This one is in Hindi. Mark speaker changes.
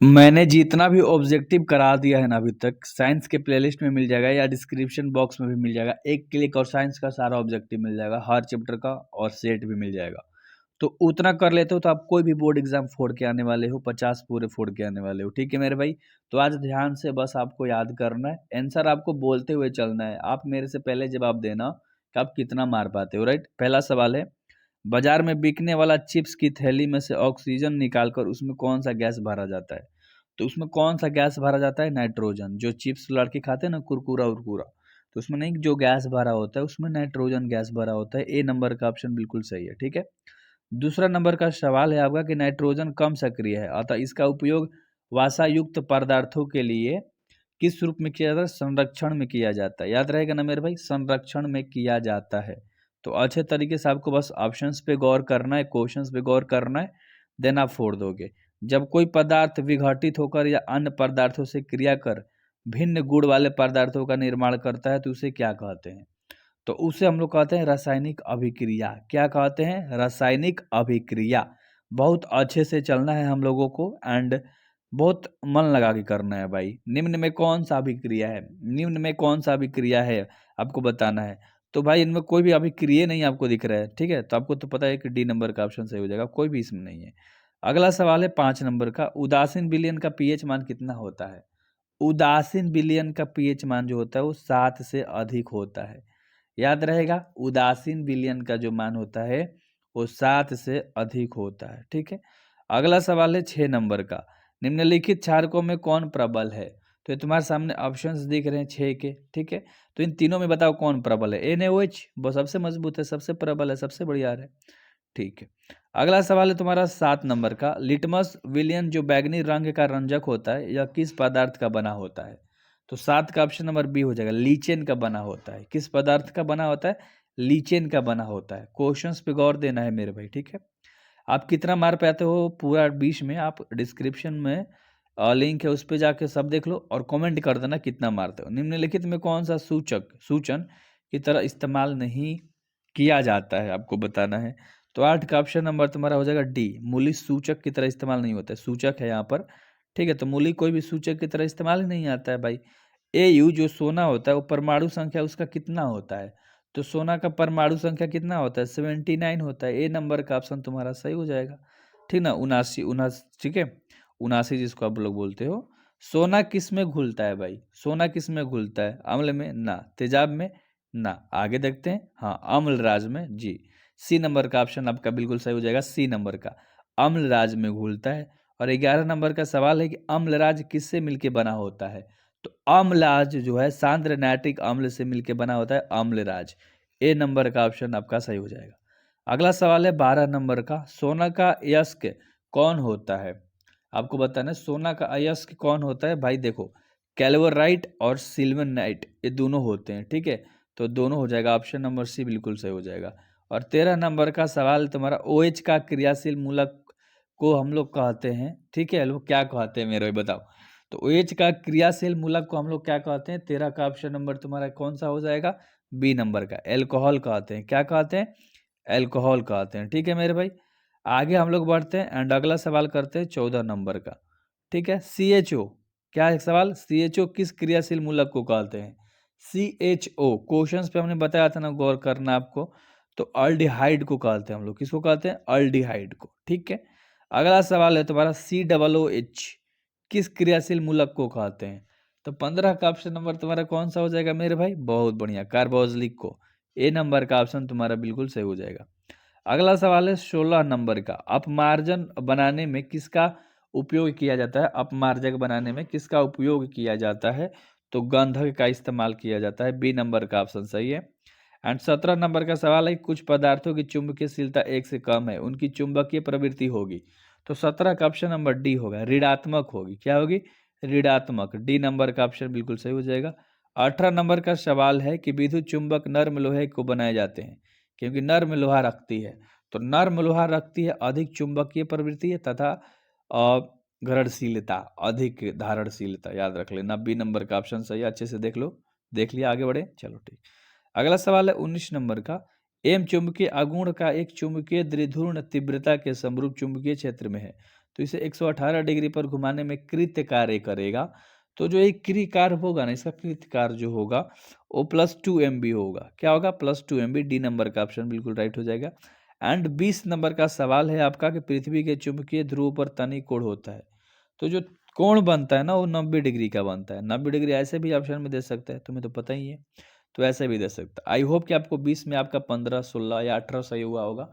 Speaker 1: मैंने जितना भी ऑब्जेक्टिव करा दिया है ना अभी तक, साइंस के प्लेलिस्ट में मिल जाएगा या डिस्क्रिप्शन बॉक्स में भी मिल जाएगा। एक क्लिक और साइंस का सारा ऑब्जेक्टिव मिल जाएगा, हर चैप्टर का, और सेट भी मिल जाएगा। तो उतना कर लेते हो तो आप कोई भी बोर्ड एग्जाम फोड़ के आने वाले हो, 50 पूरे फोड़ के आने वाले हो। ठीक है मेरे भाई। तो आज ध्यान से बस आपको याद करना है, आंसर आपको बोलते हुए चलना है। आप मेरे से पहले जवाब देना कि आप कितना मार पाते हो। राइट, पहला सवाल है, बाजार में बिकने वाला चिप्स की थैली में से ऑक्सीजन निकालकर उसमें कौन सा गैस भरा जाता है? तो उसमें कौन सा गैस भरा जाता है? नाइट्रोजन। जो चिप्स लड़के खाते हैं ना, कुरकुरा उरकुरा, तो उसमें नहीं, जो गैस भरा होता है उसमें नाइट्रोजन गैस भरा होता है। ए नंबर का ऑप्शन बिल्कुल सही है। ठीक है। दूसरा नंबर का सवाल है आपका कि नाइट्रोजन कम सक्रिय है, अतः इसका उपयोग वासायुक्त पदार्थों के लिए किस रूप में किया जाता है? संरक्षण में किया जाता है। याद रहेगा ना मेरे भाई, संरक्षण में किया जाता है। तो अच्छे तरीके से आपको बस ऑप्शंस पे गौर करना है, क्वेश्चंस पे गौर करना है, देन आप फोड़ दोगे। जब कोई पदार्थ विघटित होकर या अन्य पदार्थों से क्रिया कर भिन्न गुण वाले पदार्थों का निर्माण करता है तो उसे क्या कहते हैं? तो उसे हम लोग कहते हैं रासायनिक अभिक्रिया। क्या कहते हैं? रासायनिक अभिक्रिया। बहुत अच्छे से चलना है हम लोगों को, एंड बहुत मन लगा के करना है भाई। निम्न में कौन सा अभिक्रिया है? निम्न में कौन सा अभिक्रिया है आपको बताना है। तो भाई इनमें कोई भी अभिक्रिया नहीं आपको दिख रहा है, ठीक है, तो आपको तो पता है कि डी नंबर का ऑप्शन सही हो जाएगा, कोई भी इसमें नहीं है। अगला सवाल है 5 नंबर का, उदासीन विलयन का पीएच मान कितना होता है? उदासीन विलयन का पीएच मान जो होता है वो 7 से अधिक होता है। याद रहेगा, उदासीन विलयन का जो मान होता है वो 7 से अधिक होता है। ठीक है। अगला सवाल है 6 नंबर का, निम्नलिखित क्षारकों में कौन प्रबल है? तो ये तुम्हारे सामने ऑप्शंस दिख रहे हैं 6 के। ठीक है, तो इन तीनों में बताओ कौन प्रबल है। NaOH वो सबसे मजबूत है, सबसे प्रबल है, सबसे बढ़िया है। ठीक है। अगला सवाल है तुम्हारा 7 नंबर का, लिटमस विलयन जो बैगनी रंग का रंजक होता है यह किस पदार्थ का बना होता है? तो 7 का ऑप्शन नंबर बी हो जाएगा, लीचेन का बना होता है। किस पदार्थ का बना होता है? लीचेन का बना होता है। क्वेश्चंस पे गौर देना है मेरे भाई। ठीक है। आप कितना मार पाते हो पूरा 20 में, आप डिस्क्रिप्शन में लिंक है, उस पे जाके सब देख लो और कमेंट कर देना कितना मारते हो। निम्नलिखित में कौन सा सूचन की तरह इस्तेमाल नहीं किया जाता है, आपको बताना है। तो 8 का ऑप्शन नंबर तुम्हारा हो जाएगा डी, मूली सूचक की तरह इस्तेमाल नहीं होता है। सूचक है यहाँ पर, ठीक है, तो मूली कोई भी सूचक की तरह इस्तेमाल ही नहीं आता है भाई। AU जो सोना होता है वो परमाणु संख्या उसका कितना होता है? तो सोना का परमाणु संख्या कितना होता है? 79 होता है। ए नंबर का ऑप्शन तुम्हारा सही हो जाएगा। ठीक ना, 79 79, ठीक है, 79 जिसको आप लोग बोलते हो। सोना किस में घुलता है भाई? सोना किस में घुलता है? अम्ल में ना, तेजाब में ना। आगे देखते हैं, हाँ, अम्लराज में, जी। सी नंबर का ऑप्शन आपका बिल्कुल सही हो जाएगा, सी नंबर का, अम्लराज में घुलता है। और 11 नंबर का सवाल है कि अम्लराज किससे मिलके बना होता है? तो अम्लराज जो है सांद्र नाइट्रिक अम्ल से मिलके बना होता है, अम्लराज। ए नंबर का ऑप्शन आपका सही हो जाएगा। अगला सवाल है 12 नंबर का, सोना का अयस्क कौन होता है? आपको बताना है सोना का अयस्क कौन होता है। भाई देखो, कैल्वराइट और सिल्वरनाइट ये दोनों होते हैं। ठीक है, तो दोनों हो जाएगा, ऑप्शन नंबर सी बिल्कुल सही हो जाएगा। और 13 नंबर का सवाल तुम्हारा, OH का क्रियाशील मूलक को हम लोग कहते हैं, ठीक है, लोग क्या कहते हैं मेरे बताओ। तो OH का क्रियाशील मूलक को हम लोग क्या कहते हैं? 13 का ऑप्शन नंबर तुम्हारा कौन सा हो जाएगा? बी नंबर का, एल्कोहल कहते हैं। क्या कहते हैं? एल्कोहल कहते हैं। ठीक है मेरे भाई, आगे हम लोग बढ़ते हैं एंड अगला सवाल करते हैं 14 नंबर का। ठीक है, CHO, क्या है सवाल? CHO किस क्रियाशील मूलक को कहते हैं? CHO क्वेश्चंस पे हमने बताया था ना, गौर करना आपको। तो अल्डिहाइड को कहते हैं हम लोग। किसको कहते हैं? अल्डिहाइड को। ठीक है। अगला सवाल है तुम्हारा, COOH किस क्रियाशील मूलक को कहते हैं? तो 15 का ऑप्शन नंबर तुम्हारा कौन सा हो जाएगा मेरे भाई? बहुत बढ़िया, कार्बोक्सिलिक को। ए नंबर का ऑप्शन तुम्हारा बिल्कुल सही हो जाएगा। अगला सवाल है 16 नंबर का, अपमार्जन बनाने में किसका उपयोग किया जाता है? अपमार्जक बनाने में किसका उपयोग किया जाता है? तो गंधक का इस्तेमाल किया जाता है। बी नंबर का ऑप्शन सही है। एंड 17 नंबर का सवाल है, कुछ पदार्थों की चुंबकीयशीलता 1 से कम है, उनकी चुंबकीय प्रवृत्ति होगी। तो 17 का ऑप्शन नंबर डी होगा, ऋणात्मक होगी। क्या होगी? ऋणात्मक। डी नंबर का ऑप्शन बिल्कुल सही हो जाएगा। 18 नंबर का सवाल है कि विद्युत चुंबक नर्म लोहे को बनाए जाते हैं क्योंकि नर्म लोहा रखती है। तो नर्म लोहा रखती है, अधिक चुंबकीय प्रवृत्ति है तथा घर्षणशीलता, अधिक धारणशीलता। याद रख लेना, बी नंबर का ऑप्शन सही है। अच्छे से देख लो, देख लिया, आगे बढ़े, चलो ठीक। अगला सवाल है 19 नंबर का, एम चुंबकीय आघूर्ण का एक चुंबकीय द्विध्रुव तीव्रता के समरूप चुंबकीय क्षेत्र में है। तो इसे 118 डिग्री पर घुमाने में कृत्य कार्य करेगा। तो जो ये क्रि कार्य होगा ना, इसका कृत्य कार्य जो होगा वो +2 MB होगा। क्या होगा? +2 MB। डी नंबर का ऑप्शन बिल्कुल राइट हो जाएगा। एंड 20 नंबर का सवाल है आपका कि पृथ्वी के चुंबकीय ध्रुव पर तनिक कोण होता है। तो जो कोण बनता है ना वो 90 डिग्री का बनता है। 90 डिग्री ऐसे भी ऑप्शन में दे सकता है, तुम्हें तो पता ही है। तो ऐसे भी दे सकता है। आई होप कि आपको 20 में आपका 15, 16 या 18 सही हुआ होगा।